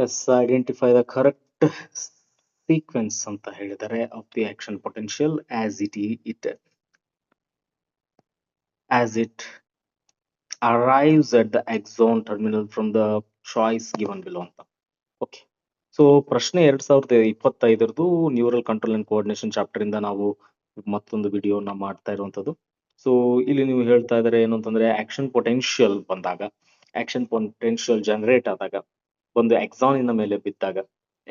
S identify the correct sequence ಅಂತ ಹೇಳಿದರೆ of the action potential as it arrives at the axon terminal from the choice given below ಅಂತ. Okay, so ಪ್ರಶ್ನೆ 2025 neural control and coordination chapter ಇಂದ ನಾವು ಮತ್ತೊಂದು ವಿಡಿಯೋನ ಮಾಡ್ತಾ ಇರುವಂತದ್ದು. ಸೊ ಇಲ್ಲಿ ನೀವು ಹೇಳ್ತಾ ಇದ್ದಾರೆ ಏನು ಅಂತಂದ್ರೆ ಆಕ್ಷನ್ ಪೊಟೆನ್ಷಿಯಲ್ ಬಂದಾಗ, ಆಕ್ಷನ್ ಪೊಟೆನ್ಷಿಯಲ್ ಜನರೇಟ್ ಆದಾಗ, ಒಂದು ಎಕ್ಸಾನಿನ ಮೇಲೆ ಬಿದ್ದಾಗ,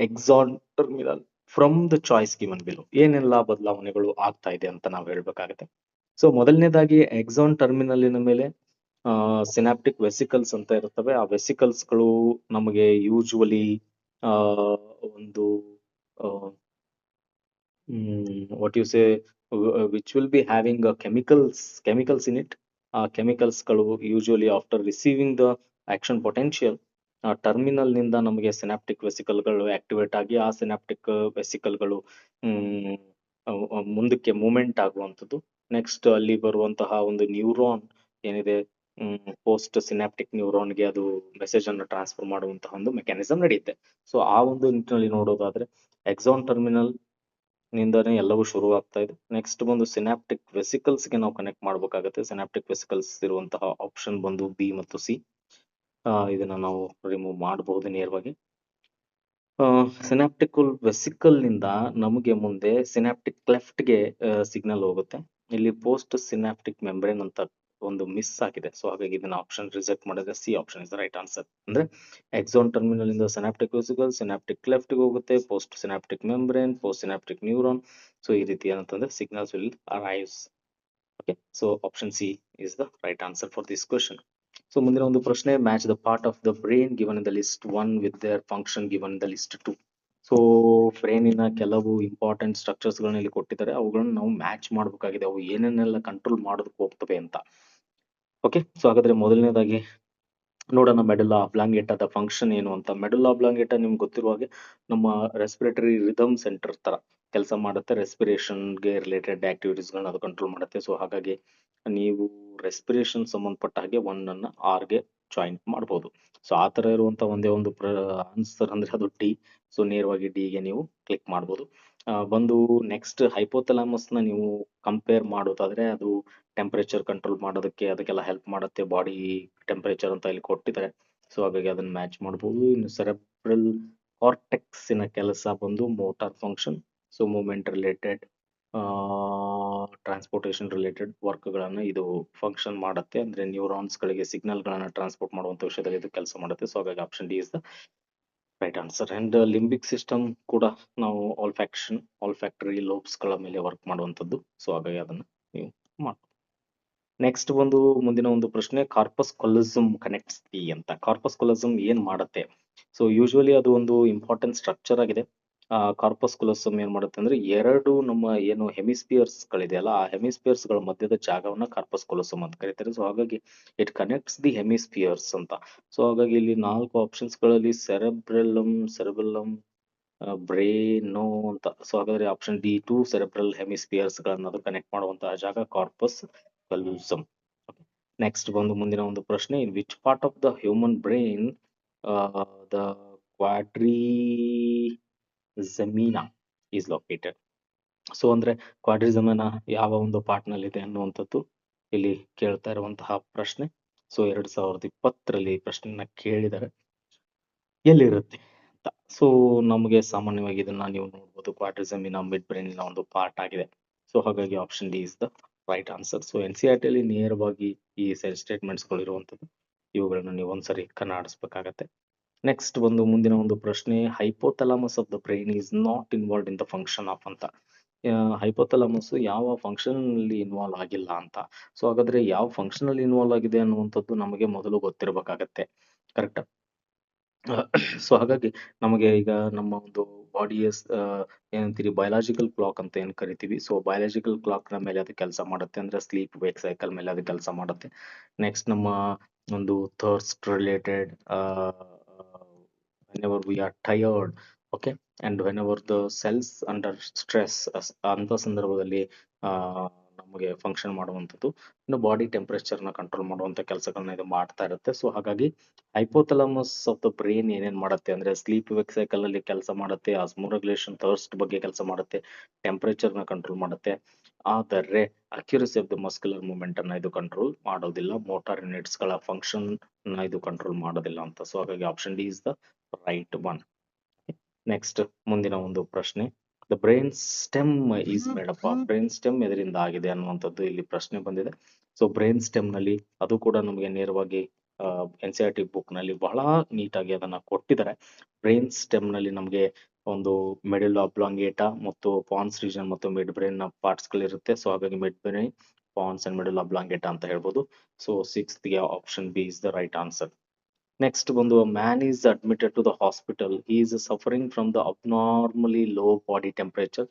exon terminal from the choice given below ಏನೆಲ್ಲ ಬದಲಾವಣೆಗಳು ಆಗ್ತಾ ಇದೆ ಅಂತ ನಾವು ಹೇಳ್ಬೇಕಾಗತ್ತೆ. ಸೊ ಮೊದಲನೇದಾಗಿ ಎಕ್ಸಾನ್ ಟರ್ಮಿನಲಿನ ಮೇಲೆ ಸಿನಾಪ್ಟಿಕ್ ವೆಸಿಕಲ್ಸ್ ಅಂತ ಇರುತ್ತವೆ. ಆ ವೆಸಿಕಲ್ಸ್ ಗಳು ನಮಗೆ ಯೂಶುವಲಿ ಒಂದು what you say which will be having chemicals in it. ಆ ಕೆಮಿಕಲ್ಸ್ ಗಳು usually after receiving the action potential terminal ನಿಂದ ನಮಗೆ ಸಿನಾಪ್ಟಿಕ್ ವೆಸಿಕಲ್ ಗಳು ಆಕ್ಟಿವೇಟ್ ಆಗಿ ಆ ಸಿನಾಪ್ಟಿಕ್ ವೆಸಿಕಲ್ ಗಳು ಮುಂದಕ್ಕೆ ಮೂವ್ಮೆಂಟ್ ಆಗುವಂಥದ್ದು. ನೆಕ್ಸ್ಟ್ ಅಲ್ಲಿ ಬರುವಂತಹ ಒಂದು ನ್ಯೂರಾನ್ ಏನಿದೆ, ಪೋಸ್ಟ್ ಸಿನಾಪ್ಟಿಕ್ ನ್ಯೂರಾನ್ಗೆ ಅದು ಮೆಸೇಜ್ ಅನ್ನು ಟ್ರಾನ್ಸ್ಫರ್ ಮಾಡುವಂತಹ ಒಂದು ಮೆಕ್ಯಾನಿಸಮ್ ನಡೆಯುತ್ತೆ. ಸೊ ಆ ಒಂದು ನಿಟ್ಟಿನಲ್ಲಿ ನೋಡೋದಾದ್ರೆ ಎಕ್ಸಾನ್ ಟರ್ಮಿನಲ್ ನಿಂದಾನೇ ಎಲ್ಲವೂ ಶುರು ಆಗ್ತಾ ಇದೆ. ನೆಕ್ಸ್ಟ್ ಬಂದು ಸಿನಾಪ್ಟಿಕ್ ವೆಸಿಕಲ್ಸ್ ಗೆ ನಾವು ಕನೆಕ್ಟ್ ಮಾಡ್ಬೇಕಾಗತ್ತೆ. ಸಿನಾಪ್ಟಿಕ್ ವೆಸಿಕಲ್ಸ್ ಇರುವಂತಹ ಆಪ್ಷನ್ ಬಂದು ಬಿ ಮತ್ತು ಸಿ. ಇದನ್ನ ನಾವು ರಿಮೂವ್ ಮಾಡಬಹುದು ನೇರವಾಗಿ. ಸಿನಾಪ್ಟಿಕಲ್ ವೆಸಿಕಲ್ ನಿಂದ ನಮಗೆ ಮುಂದೆ ಸಿನಾಪ್ಟಿಕ್ ಕ್ಲೆಫ್ಟ್ ಗೆ ಸಿಗ್ನಲ್ ಹೋಗುತ್ತೆ. ಇಲ್ಲಿ ಪೋಸ್ಟ್ ಸಿನಾಪ್ಟಿಕ್ ಮೆಂಬ್ರೇನ್ ಅಂತ ಒಂದು ಮಿಸ್ ಆಗಿದೆ. ಸೊ ಹಾಗಾಗಿ ಇದನ್ನ ಆಪ್ಷನ್ ರಿಜೆಕ್ಟ್ ಮಾಡಿದ್ರೆ C option is the right answer. ಅಂದ್ರೆ ಎಕ್ಸಾನ್ ಟರ್ಮಿನಲ್ ಇಂದ ಸಿನಾಪ್ಟಿಕ್ ವೆಸಿಕಲ್ ಸಿನಾಪ್ಟಿಕ್ ಕ್ಲೆಫ್ಟ್ ಗೆ ಹೋಗುತ್ತೆ, post synaptic membrane, post synaptic neuron. So ಈ ರೀತಿ ಏನಂತಂದ್ರೆ signals will arrives. Okay, so option C is the right answer for this question. So ಮುಂದಿನ ಒಂದು ಪ್ರಶ್ನೆ, match the part of the brain given in the list 1 with their function given in the list 2. So ಬ್ರೈನಿನ ಕೆಲವು important structures ಗಳನ್ನ ಇಲ್ಲಿ ಕೊಟ್ಟಿದ್ದಾರೆ, ಅವುಗಳನ್ನ ನಾವು match ಮಾಡಬೇಕಾಗಿದೆ, ಅವು ಏನೇನೆಲ್ಲ ಕಂಟ್ರೋಲ್ ಮಾಡೋದಕ್ಕೆ ಹೋಗ್ತವೆ ಅಂತ. ಓಕೆ, ಸೊ ಹಾಗಾದ್ರೆ ಮೊದಲನೇದಾಗಿ ನೋಡೋಣ ಮೆಡುಲ್ಲಾ ಅಬ್ಲಾಂಗೇಟಾದ ಫಂಕ್ಷನ್ ಏನು ಅಂತ. ಮೆಡುಲ್ಲಾ ಅಬ್ಲಾಂಗೇಟಾ ನಿಮ್ಗೆ ಗೊತ್ತಿರುವ ಹಾಗೆ ನಮ್ಮ ರೆಸ್ಪಿರೇಟರಿ ರಿದಮ್ ಸೆಂಟರ್ ತರ ಕೆಲಸ ಮಾಡುತ್ತೆ. ರೆಸ್ಪಿರೇಷನ್ಗೆ ರಿಲೇಟೆಡ್ ಆಕ್ಟಿವಿಟೀಸ್ ಗಳನ್ನ ಅದು ಕಂಟ್ರೋಲ್ ಮಾಡುತ್ತೆ. ಸೊ ಹಾಗಾಗಿ ನೀವು ರೆಸ್ಪಿರೇಷನ್ ಸಂಬಂಧಪಟ್ಟ ಹಾಗೆ 1 ಅನ್ನ ಆರ್ ಗೆ ಜಾಯಿನ್ ಮಾಡಬಹುದು. ಸೊ ಆ ತರ ಇರುವಂತ ಒಂದೇ ಒಂದು ಆನ್ಸರ್ ಅಂದ್ರೆ ಅದು ಡಿ. ಸೊ ನೇರವಾಗಿ ಡಿ ಗೆ ನೀವು ಕ್ಲಿಕ್ ಮಾಡಬಹುದು. ಬಂದು ನೆಕ್ಸ್ಟ್ ಹೈಪೋಥಲಾಮಸ್ ನ ನೀವು ಕಂಪೇರ್ ಮಾಡೋದಾದ್ರೆ ಅದು ಟೆಂಪರೇಚರ್ ಕಂಟ್ರೋಲ್ ಮಾಡೋದಕ್ಕೆ ಅದಕ್ಕೆಲ್ಲ ಹೆಲ್ಪ್ ಮಾಡುತ್ತೆ. ಬಾಡಿ ಟೆಂಪರೇಚರ್ ಅಂತ ಇಲ್ಲಿ ಕೊಟ್ಟಿದ್ದಾರೆ. ಸೊ ಹಾಗಾಗಿ ಅದನ್ನ ಮ್ಯಾಚ್ ಮಾಡಬಹುದು. ಇನ್ನು ಸೆರೆಬ್ರಲ್ ಕಾರ್ಟೆಕ್ಸಿನ ಕೆಲಸ ಬಂದು motor function, so movement related, transportation related work ಗಳನ್ನ ಇದು ಫಂಕ್ಷನ್ ಮಾಡುತ್ತೆ. ಅಂದ್ರೆ ನ್ಯೂರಾನ್ಸ್ ಗಳಿಗೆ ಸಿಗ್ನಲ್ ಗಳನ್ನ ಟ್ರಾನ್ಸ್ಪೋರ್ಟ್ ಮಾಡುವಂತ ವಿಷಯದಲ್ಲಿ ಇದು ಕೆಲಸ ಮಾಡುತ್ತೆ. ಸೊ ಹಾಗಾಗಿ option D is the right answer. And limbic system ಕೂಡ ನಾವು ಆಲ್ಫ್ಯಾಕ್ಟರಿ ಲೋಬ್ಸ್ ಗಳ ಮೇಲೆ ವರ್ಕ್ ಮಾಡುವಂತದ್ದು. ಸೊ ಹಾಗಾಗಿ ಅದನ್ನ ನೀವು ಮಾಡಿ. ನೆಕ್ಸ್ಟ್ ಒಂದು ಮುಂದಿನ ಒಂದು ಪ್ರಶ್ನೆ, ಕಾರ್ಪಸ್ ಕೊಲಸಮ್ ಕನೆಕ್ಟ್ಸ್ ದಿ ಅಂತ. ಕಾರ್ಪಸ್ ಕೊಲಸಮ್ ಏನ್ ಮಾಡುತ್ತೆ? ಸೊ ಯೂಶುವಲಿ ಅದು ಒಂದು ಇಂಪಾರ್ಟೆಂಟ್ ಸ್ಟ್ರಕ್ಚರ್ ಆಗಿದೆ. ಕಾರ್ಪಸ್ ಕೊಲಸಮ್ ಏನ್ ಮಾಡುತ್ತೆ ಅಂದ್ರೆ ಎರಡು ನಮ್ಮ ಏನು ಹೆಮಿಸ್ಪಿಯರ್ಸ್ ಗಳಿದೆಯಲ್ಲ, ಆ ಹೆಮಿಸ್ಪಿಯರ್ಸ್ ಗಳ ಮಧ್ಯದ ಜಾಗವನ್ನ ಕಾರ್ಪಸ್ ಕೊಲಸಮ್ ಅಂತ ಕರೀತಾರೆ. ಸೊ ಹಾಗಾಗಿ ಇಟ್ ಕನೆಕ್ಟ್ಸ್ ದಿ ಹೆಮಿಸ್ಪಿಯರ್ಸ್ ಅಂತ. ಸೊ ಹಾಗಾಗಿ ಇಲ್ಲಿ 4 ಆಪ್ಷನ್ಸ್ ಗಳಲ್ಲಿ ಸೆರೆಬ್ರಲಮ್, ಬ್ರೇನೋ ಅಂತ. ಸೊ ಹಾಗಾದ್ರೆ ಆಪ್ಷನ್ ಡಿ 2 ಸೆರೆಬ್ರಲ್ ಹೆಮಿಸ್ಪಿಯರ್ಸ್ ಗಳನ್ನ ಅದು ಕನೆಕ್ಟ್ ಮಾಡುವಂತಹ ಜಾಗ ಕಾರ್ಪಸ್ ಕಲೂಸಮ್. ನೆಕ್ಸ್ಟ್ ಬಂದು ಮುಂದಿನ ಒಂದು ಪ್ರಶ್ನೆ, in which part of the human brain the quadrigemina is located. So ಅಂದ್ರೆ ಕ್ವಾಡ್ರಿಜೆಮಿನಾ ಯಾವ ಒಂದು ಪಾರ್ಟ್ ನಲ್ಲಿ ಇದೆ ಅನ್ನುವಂಥದ್ದು ಇಲ್ಲಿ ಕೇಳ್ತಾ ಇರುವಂತಹ ಪ್ರಶ್ನೆ. ಸೊ 2020ರಲ್ಲಿ ಪ್ರಶ್ನೆನ ಕೇಳಿದ್ದಾರೆ, ಎಲ್ಲಿರುತ್ತೆ ಅಂತ. ಸೊ ನಮಗೆ ಸಾಮಾನ್ಯವಾಗಿ ಇದನ್ನ ನೀವು ನೋಡ್ಬೋದು, ಕ್ವಾಡ್ರಿಜೆಮಿನಾ ಮಿಡ್ ಬ್ರೈನಿನ ಒಂದು ಪಾರ್ಟ್ ಆಗಿದೆ. ಸೊ ಹಾಗಾಗಿ option D is the right answer. So NCERT ಅಲ್ಲಿ ನೇರವಾಗಿ ಈ ಸೆಲ್ ಸ್ಟೇಟ್ಮೆಂಟ್ಸ್ ಗಳು ಇರುವಂತದ್ದು, ಇವುಗಳನ್ನ ನೀವು ಒಂದ್ಸರಿ ಕನ್ನಡಿಸ್ಬೇಕಾಗತ್ತೆ. ನೆಕ್ಸ್ಟ್ ಬಂದು ಮುಂದಿನ ಒಂದು ಪ್ರಶ್ನೆ, hypothalamus of the brain is not involve in the function of ಅಂತ. ಹೈಪೋಥಲಾಮಸ್ ಯಾವ ಫಂಕ್ಷನ್ ಅಲ್ಲಿ ಇನ್ವಾಲ್ವ್ ಆಗಿಲ್ಲ ಅಂತ. ಸೊ ಹಾಗಾದ್ರೆ ಯಾವ ಫಂಕ್ಷನ್ ಅಲ್ಲಿ ಇನ್ವಾಲ್ವ್ ಆಗಿದೆ ಅನ್ನುವಂಥದ್ದು ನಮಗೆ ಮೊದಲು ಗೊತ್ತಿರಬೇಕಾಗತ್ತೆ, ಕರೆಕ್ಟ್? ಸೊ ಹಾಗಾಗಿ ನಮಗೆ ಈಗ ನಮ್ಮ ಒಂದು ಬಾಡಿಯ ಏನಂತೀರಿ ಬಯಾಲಜಿಕಲ್ ಕ್ಲಾಕ್ ಅಂತ ಏನ್ ಕರಿತೀವಿ, ಸೊ ಬಯಾಲಜಿಕಲ್ ಕ್ಲಾಕ್ ನ ಮೇಲೆ ಅದು ಕೆಲಸ ಮಾಡುತ್ತೆ. ಅಂದ್ರೆ ಸ್ಲೀಪ್ ವೇಕ್ ಸೈಕಲ್ ಮೇಲೆ ಅದು ಕೆಲಸ ಮಾಡುತ್ತೆ. ನೆಕ್ಸ್ಟ್ ನಮ್ಮ ಒಂದು thirst related, whenever we are tired, okay, and whenever the cells under stress ಅಂತ ಸಂದರ್ಭದಲ್ಲಿ ನಮಗೆ ಫಂಕ್ಷನ್ ಮಾಡುವಂಥದ್ದು. ಇನ್ನು ಬಾಡಿ ಟೆಂಪರೇಚರ್ನ ಕಂಟ್ರೋಲ್ ಮಾಡುವಂಥ ಕೆಲಸಗಳನ್ನ ಇದು ಮಾಡ್ತಾ ಇರುತ್ತೆ. ಸೊ ಹಾಗಾಗಿ ಹೈಪೋಥಲಾಮಸ್ ಆಫ್ ದ ಬ್ರೈನ್ ಏನೇನ್ ಮಾಡುತ್ತೆ ಅಂದ್ರೆ ಸ್ಲೀಪ್ ವೇಕ್ ಸೈಕಲ್ ಅಲ್ಲಿ ಕೆಲಸ ಮಾಡುತ್ತೆ, ಆಸ್ಮೋರೆಗ್ಯುಲೇಷನ್ ಥರ್ಸ್ಟ್ ಬಗ್ಗೆ ಕೆಲಸ ಮಾಡುತ್ತೆ, ಟೆಂಪರೇಚರ್ನ ಕಂಟ್ರೋಲ್ ಮಾಡುತ್ತೆ. ಆದರೆ accuracy of the muscular movement ಅನ್ನ ಇದು ಕಂಟ್ರೋಲ್ ಮಾಡೋದಿಲ್ಲ, ಮೋಟಾರ್ ಯೂನಿಟ್ಸ್ ಗಳ ಫಂಕ್ಷನ್ ಇದು ಕಂಟ್ರೋಲ್ ಮಾಡೋದಿಲ್ಲ ಅಂತ. ಸೊ ಹಾಗಾಗಿ option D is the right one. Next ಮುಂದಿನ ಒಂದು ಪ್ರಶ್ನೆ, the brain stem is made up of. Brain stem ಎದರಿಂದ ಆಗಿದೆ ಅನ್ನುವಂಥದ್ದು ಇಲ್ಲಿ ಪ್ರಶ್ನೆ ಬಂದಿದೆ. ಸೊ ಬ್ರೈನ್ ಸ್ಟೆಮ್ ನಲ್ಲಿ ಅದು ಕೂಡ ನಮಗೆ ನೇರವಾಗಿ N C R T book ನಲ್ಲಿ ಬಹಳ ನೀಟಾಗಿ ಅದನ್ನ ಕೊಟ್ಟಿದ್ದಾರೆ. ಬ್ರೈನ್ ಸ್ಟೆಮ್ ನಲ್ಲಿ ನಮಗೆ ಒಂದು ಮೆಡುಲಾ ಅಬ್ಲಾಂಗೇಟಾ ಮತ್ತು ಪಾನ್ಸ್ ರೀಜನ್ ಮತ್ತು ಮಿಡ್ ಬ್ರೈನ್ ನ ಪಾರ್ಟ್ಸ್ ಗಳಿರುತ್ತೆ. ಸೊ ಹಾಗಾಗಿ mid brain, pons and medulla oblongata ಅಂತ ಹೇಳ್ಬೋದು. ಸೊ ಸಿಕ್ಸ್ತ್ ಗೆ option B is the right answer. Next ಬಂದು man is admitted to the hospital. He is suffering from the abnormally low body temperature,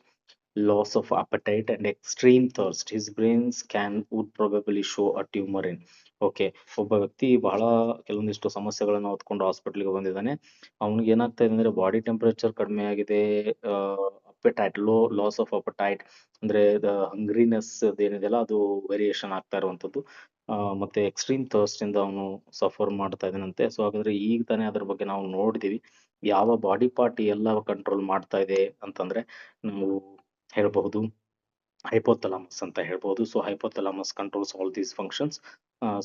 loss of appetite and extreme thirst. His brain scan would probably show a tumor in. Okay, ಒಬ್ಬ ವ್ಯಕ್ತಿ ಬಹಳ ಕೆಲವೊಂದಿಷ್ಟು ಸಮಸ್ಯೆಗಳನ್ನು ಹೊತ್ಕೊಂಡು ಹಾಸ್ಪಿಟಲ್ಗೆ ಬಂದಿದ್ದಾನೆ. ಅವನಿಗೆ ಏನಾಗ್ತಾ ಇದೆ ಅಂದ್ರೆ ಬಾಡಿ ಟೆಂಪರೇಚರ್ ಕಡಿಮೆ ಆಗಿದೆ, ಅಪೆಟೈಟ್ ಲಾಸ್ ಆಫ್ ಅಪಟೈಟ್ ಅಂದ್ರೆ ಹಂಗ್ರಿನೆಸ್ ಏನಿದೆಯಲ್ಲ ಅದು ವೇರಿಯೇಷನ್ ಆಗ್ತಾ ಇರುವಂತದ್ದು, ಮತ್ತೆ ಎಕ್ಸ್ಟ್ರೀಮ್ ಥರ್ಸ್ಟ್ ಇಂದ ಅವನು ಸಫರ್ ಮಾಡ್ತಾ ಇದ್ದಾನಂತೆ. ಸೊ ಹಾಗಾದ್ರೆ ಈಗ ತಾನೇ ಅದ್ರ ಬಗ್ಗೆ ನಾವು ನೋಡಿದೀವಿ. ಯಾವ ಬಾಡಿ ಪಾರ್ಟ್ ಎಲ್ಲ ಕಂಟ್ರೋಲ್ ಮಾಡ್ತಾ ಇದೆ ಅಂತಂದ್ರೆ ನಾವು ಹೇಳಬಹುದು ಹೈಪೋಥಲಾಮಸ್ ಅಂತ ಹೇಳ್ಬಹುದು. So hypothalamus controls all these functions.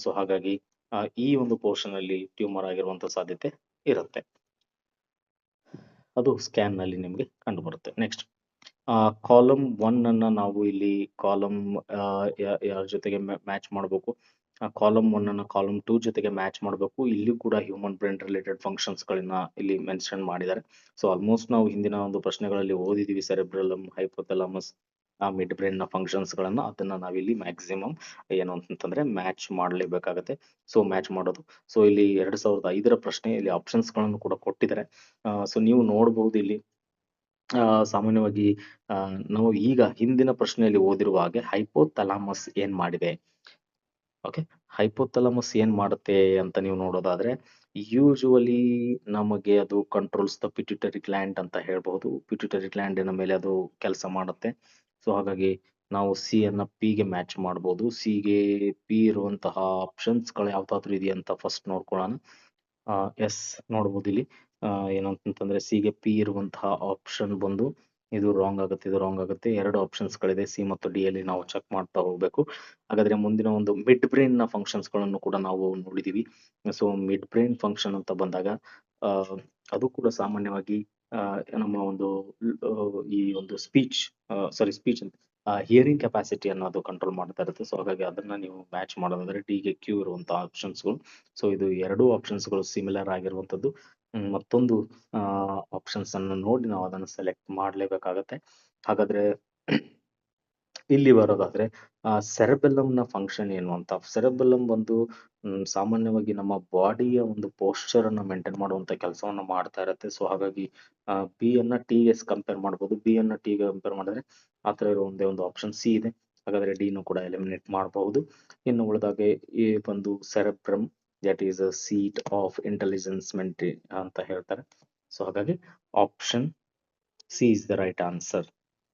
So ಹಾಗಾಗಿ ಈ ಒಂದು ಪೋರ್ಷನ್ ಅಲ್ಲಿ ಟ್ಯೂಮರ್ ಆಗಿರುವಂತ ಸಾಧ್ಯತೆ ಇರುತ್ತೆ, ಅದು ಸ್ಕ್ಯಾನ್ ನಲ್ಲಿ ನಿಮಗೆ ಕಂಡು ಬರುತ್ತೆ. ನೆಕ್ಸ್ಟ್ ಕಾಲಮ್ 1 ಅನ್ನ ನಾವು ಇಲ್ಲಿ ಕಾಲಮ್ ಯಾರ ಜೊತೆಗೆ ಮ್ಯಾಚ್ ಮಾಡಬೇಕು, ಕಾಲಮ್ 1 ಅನ್ನ ಕಾಲಮ್ 2 ಜೊತೆಗೆ ಮ್ಯಾಚ್ ಮಾಡಬೇಕು. ಇಲ್ಲಿ ಕೂಡ ಹ್ಯೂಮನ್ ಬ್ರೈನ್ ರಿಲೇಟೆಡ್ ಫಂಕ್ಷನ್ಸ್ ಗಳನ್ನ ಇಲ್ಲಿ ಮೆನ್ಷನ್ ಮಾಡಿದ್ದಾರೆ. ಸೊ ಆಲ್ಮೋಸ್ಟ್ ನಾವು ಹಿಂದಿನ ಒಂದು ಪ್ರಶ್ನೆಗಳಲ್ಲಿ ಓದಿದೀವಿ ಸೆರೆಬ್ರಲಮ್, ಹೈಪೋಥಲಾಮಸ್, ಮಿಡ್ ಬ್ರೈನ್ ನ ಫಂಕ್ಷನ್ಸ್ ಗಳನ್ನ. ಅದನ್ನ ನಾವಿಲ್ಲಿ ಮ್ಯಾಕ್ಸಿಮಮ್ ಏನು ಅಂತಂದ್ರೆ ಮ್ಯಾಚ್ ಮಾಡಲೇಬೇಕಾಗತ್ತೆ. ಸೊ ಮ್ಯಾಚ್ ಮಾಡೋದು, ಸೊ ಇಲ್ಲಿ 2005ರ ಪ್ರಶ್ನೆ, ಇಲ್ಲಿ ಆಪ್ಷನ್ಸ್ ಗಳನ್ನು ಕೂಡ ಕೊಟ್ಟಿದ್ದಾರೆ. ಸೊ ನೀವು ನೋಡಬಹುದು ಇಲ್ಲಿ ಸಾಮಾನ್ಯವಾಗಿ ನಾವು ಈಗ ಹಿಂದಿನ ಪ್ರಶ್ನೆಯಲ್ಲಿ ಓದಿರುವ ಹಾಗೆ ಹೈಪೋಥಲಾಮಸ್ ಏನ್ ಮಾಡಿದೆ. ಓಕೆ, ಹೈಪೋಥಲಾಮಸ್ ಏನ್ ಮಾಡುತ್ತೆ ಅಂತ ನೀವು ನೋಡೋದಾದ್ರೆ ಯೂಶುವಲಿ ನಮಗೆ ಅದು ಕಂಟ್ರೋಲ್ಸ್ ದ ಪಿಟ್ಯೂಟರಿ ಗ್ಲ್ಯಾಂಡ್ ಅಂತ ಹೇಳ್ಬಹುದು. ಪಿಟ್ಯೂಟರಿ ಗ್ಲ್ಯಾಂಡಿನ ಮೇಲೆ ಅದು ಕೆಲಸ ಮಾಡುತ್ತೆ. ಸೊ ಹಾಗಾಗಿ ನಾವು ಸಿ ಅನ್ನ ಪಿ ಗೆ ಮ್ಯಾಚ್ ಮಾಡಬಹುದು. ಸಿ ಗೆ ಪಿ ಇರುವಂತಹ ಆಪ್ಷನ್ಸ್ ಗಳು ಯಾವ್ದಾದ್ರು ಇದೆಯಂತ ಫಸ್ಟ್ ನೋಡ್ಕೊಳ್ಳೋಣ. ಎಸ್, ನೋಡ್ಬೋದು ಇಲ್ಲಿ ಏನಂತಂದ್ರೆ ಸಿ ಗೆ ಪಿ ಇರುವಂತಹ ಆಪ್ಷನ್ ಬಂದು ಇದು ರಾಂಗ್ ಆಗುತ್ತೆ, ಇದು ರಾಂಗ್ ಆಗುತ್ತೆ. ಎರಡು ಆಪ್ಷನ್ಸ್ ಗಳಿದೆ ಸಿ ಮತ್ತು ಡಿ ಅಲ್ಲಿ, ನಾವು ಚೆಕ್ ಮಾಡ್ತಾ ಹೋಗ್ಬೇಕು. ಹಾಗಾದ್ರೆ ಮುಂದಿನ ಒಂದು ಮಿಡ್ ಬ್ರೈನ್ ನ ಫಂಕ್ಷನ್ಸ್ ಗಳನ್ನು ಕೂಡ ನಾವು ನೋಡಿದೀವಿ. ಸೊ ಮಿಡ್ ಬ್ರೈನ್ ಫಂಕ್ಷನ್ ಅಂತ ಬಂದಾಗ ಅದು ಕೂಡ ಸಾಮಾನ್ಯವಾಗಿ ನಮ್ಮ ಒಂದು ಈ ಒಂದು ಸ್ಪೀಚ್ ಅಂತ ಹಿಯರಿಂಗ್ ಕೆಪಾಸಿಟಿ ಅನ್ನೋದು ಕಂಟ್ರೋಲ್ ಮಾಡ್ತಾ ಇರುತ್ತೆ. ಸೊ ಹಾಗಾಗಿ ಅದನ್ನ ನೀವು ಮ್ಯಾಚ್ ಮಾಡೋದಾದ್ರೆ ಡಿ ಗೆ ಕ್ಯೂ ಇರುವಂತಹ ಆಪ್ಷನ್ಸ್ಗಳು. ಸೊ ಇದು ಎರಡು ಆಪ್ಷನ್ಸ್ಗಳು ಸಿಮಿಲರ್ ಆಗಿರುವಂತದ್ದು. ಮತ್ತೊಂದು ಆಪ್ಷನ್ಸ್ ಅನ್ನು ನೋಡಿ ನಾವು ಅದನ್ನು ಸೆಲೆಕ್ಟ್ ಮಾಡಲೇಬೇಕಾಗತ್ತೆ. ಹಾಗಾದ್ರೆ ಇಲ್ಲಿ ಬರೋದಾದ್ರೆ ಸೆರೆಬೆಲ್ಲಮ್ ನ ಫಂಕ್ಷನ್ ಏನು ಅಂತ. ಸೆರೆಬೆಲ್ಲಮ್ ಬಂದು ಸಾಮಾನ್ಯವಾಗಿ ನಮ್ಮ ಬಾಡಿಯ ಒಂದು ಪೋಸ್ಚರ್ ಅನ್ನ ಮೇಂಟೈನ್ ಮಾಡುವಂತ ಕೆಲಸವನ್ನ ಮಾಡ್ತಾ ಇರುತ್ತೆ. ಸೊ ಹಾಗಾಗಿ ಬಿ ಅನ್ನ ಟಿ ಗೆ ಕಂಪೇರ್ ಮಾಡಬಹುದು. ಬಿ ಅನ್ನ ಟಿ ಗೆ ಕಂಪೇರ್ ಮಾಡಿದ್ರೆ ಆತರ ಇರೋ ಒಂದೇ ಒಂದು ಆಪ್ಷನ್ ಸಿ ಇದೆ. ಹಾಗಾದ್ರೆ ಡಿ ನು ಕೂಡ ಎಲಿಮಿನೇಟ್ ಮಾಡಬಹುದು. ಇನ್ನು ಉಳಿದಾಗೆ ಈ ಒಂದು cerebrum that is a seat of intelligence ಮೆಂಟಿ ಅಂತ ಹೇಳ್ತಾರೆ. ಸೊ ಹಾಗಾಗಿ option C is the right answer.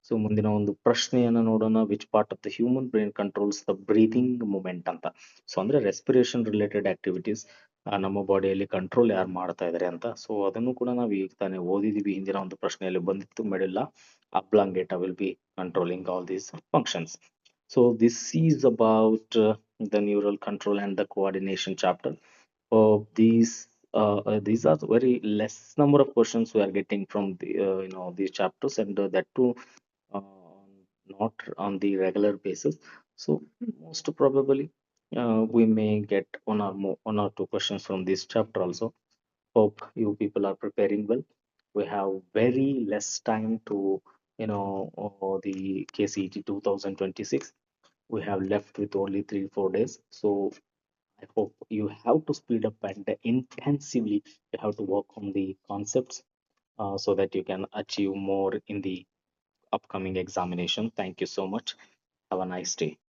So ಮುಂದಿನ ಒಂದು ಪ್ರಶ್ನೆಯನ್ನ ನೋಡೋಣ. Which part of the human brain controls the breathing movement ಅಂತ. ಸೊ ಅಂದ್ರೆ ರೆಸ್ಪಿರೇಷನ್ ರಿಲೇಟೆಡ್ ಆಕ್ಟಿವಿಟೀಸ್ ನಮ್ಮ ಬಾಡಿಯಲ್ಲಿ ಕಂಟ್ರೋಲ್ ಯಾರು ಮಾಡ್ತಾ ಇದಾರೆ ಅಂತ. ಸೊ ಅದನ್ನು ಕೂಡ ನಾವು ಈಗ ತಾನೇ ಓದಿದೀವಿ, ಹಿಂದಿನ ಒಂದು ಪ್ರಶ್ನೆಯಲ್ಲಿ ಬಂದಿತ್ತು. Medulla oblongata will be controlling all these functions. So this is about the neural control and the coordination chapter. These are very less number of questions we are getting from the these chapters, and that too not on the regular basis. So most probably we may get one or two questions from this chapter also. Hope you people are preparing well. We have very less time to the KCET 2026. We have left with only 3-4 days. So I hope you have to speed up and intensively you have to work on the concepts so that you can achieve more in the upcoming examination. Thank you so much. Have a nice day.